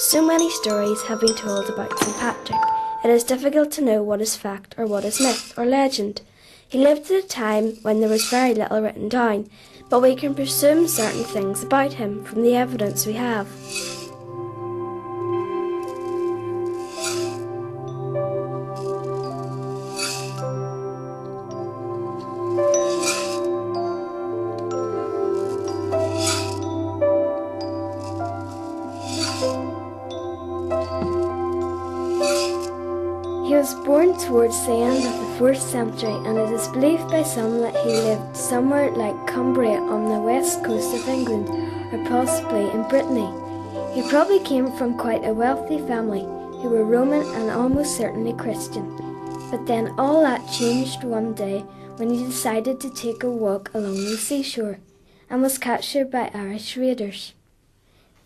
So many stories have been told about St. Patrick, it is difficult to know what is fact or what is myth or legend. He lived at a time when there was very little written down, but we can presume certain things about him from the evidence we have. He was born towards the end of the 4th century, and it is believed by some that he lived somewhere like Cumbria on the west coast of England, or possibly in Brittany. He probably came from quite a wealthy family, who were Roman and almost certainly Christian. But then all that changed one day when he decided to take a walk along the seashore, and was captured by Irish raiders.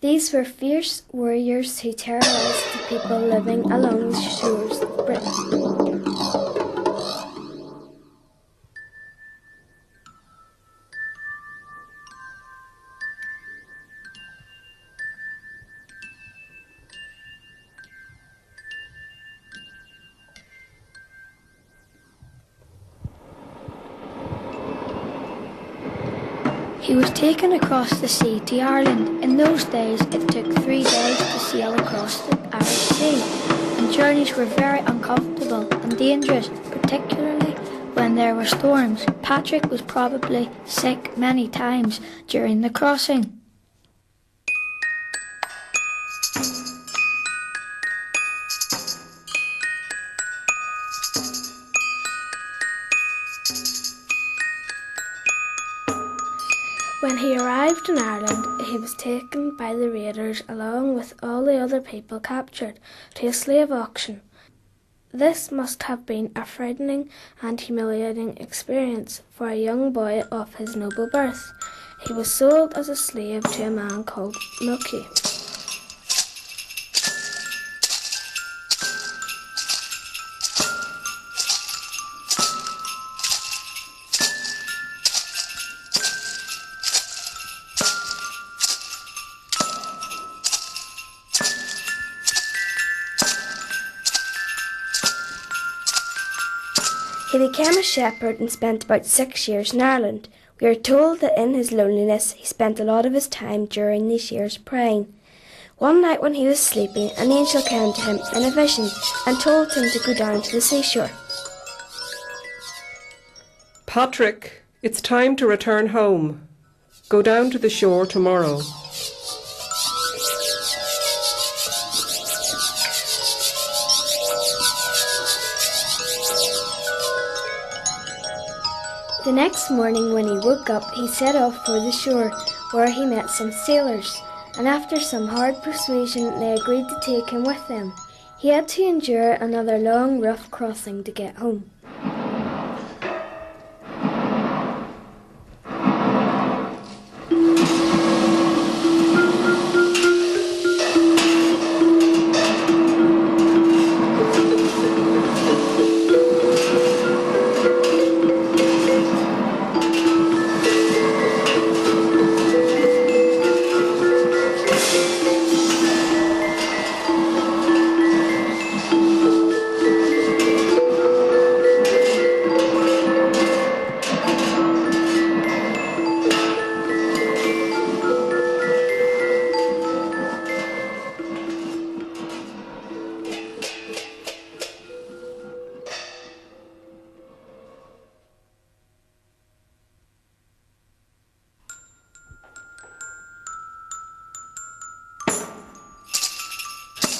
These were fierce warriors who terrorised the people living along the shores of Britain. He was taken across the sea to Ireland. In those days it took 3 days to sail across the Irish Sea, and journeys were very uncomfortable and dangerous, particularly when there were storms. Patrick was probably sick many times during the crossing. When he arrived in Ireland, he was taken by the raiders along with all the other people captured to a slave auction. This must have been a frightening and humiliating experience for a young boy of his noble birth. He was sold as a slave to a man called Loki. He became a shepherd and spent about 6 years in Ireland. We are told that in his loneliness he spent a lot of his time during these years praying. One night when he was sleeping, an angel came to him in a vision and told him to go down to the seashore. Patrick, it's time to return home. Go down to the shore tomorrow. The next morning when he woke up, he set off for the shore, where he met some sailors, and after some hard persuasion they agreed to take him with them. He had to endure another long, rough crossing to get home.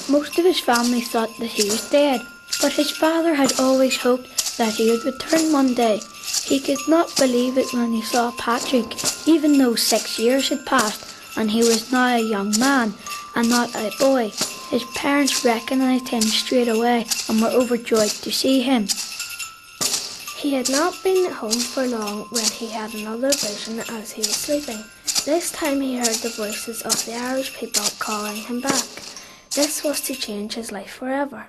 Most of his family thought that he was dead, but his father had always hoped that he would return one day. He could not believe it when he saw Patrick, even though 6 years had passed and he was now a young man and not a boy. His parents recognised him straight away and were overjoyed to see him. He had not been at home for long when he had another vision as he was sleeping. This time he heard the voices of the Irish people calling him back. This was to change his life forever.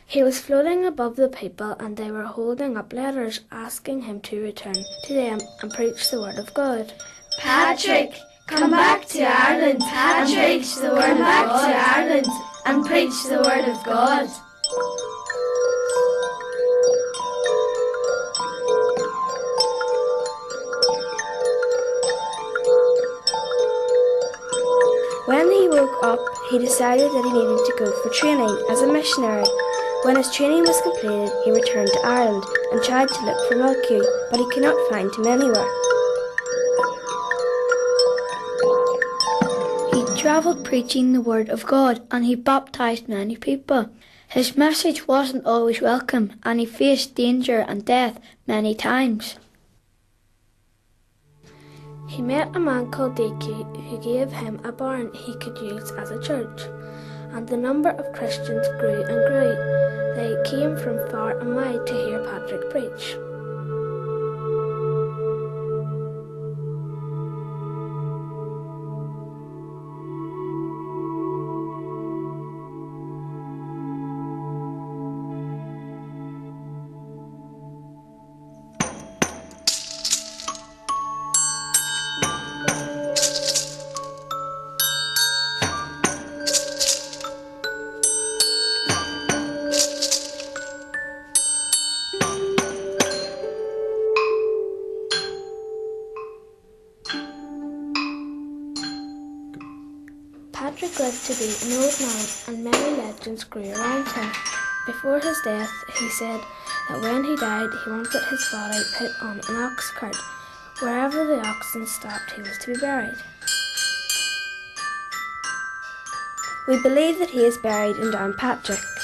He was floating above the people and they were holding up letters asking him to return to them and preach the word of God. Patrick, come back to Ireland. Patrick, the word back to Ireland. and preach the word of God. When he woke up, he decided that he needed to go for training as a missionary. When his training was completed, he returned to Ireland and tried to look for Mulcahy, but he could not find him anywhere. He travelled preaching the word of God, and he baptised many people. His message wasn't always welcome, and he faced danger and death many times. He met a man called Dicky who gave him a barn he could use as a church, and the number of Christians grew and grew. They came from far and wide to hear Patrick preach. Patrick lived to be an old man, and many legends grew around him. Before his death, he said that when he died, he wanted his body put on an ox cart. Wherever the oxen stopped, he was to be buried. We believe that he is buried in Downpatrick.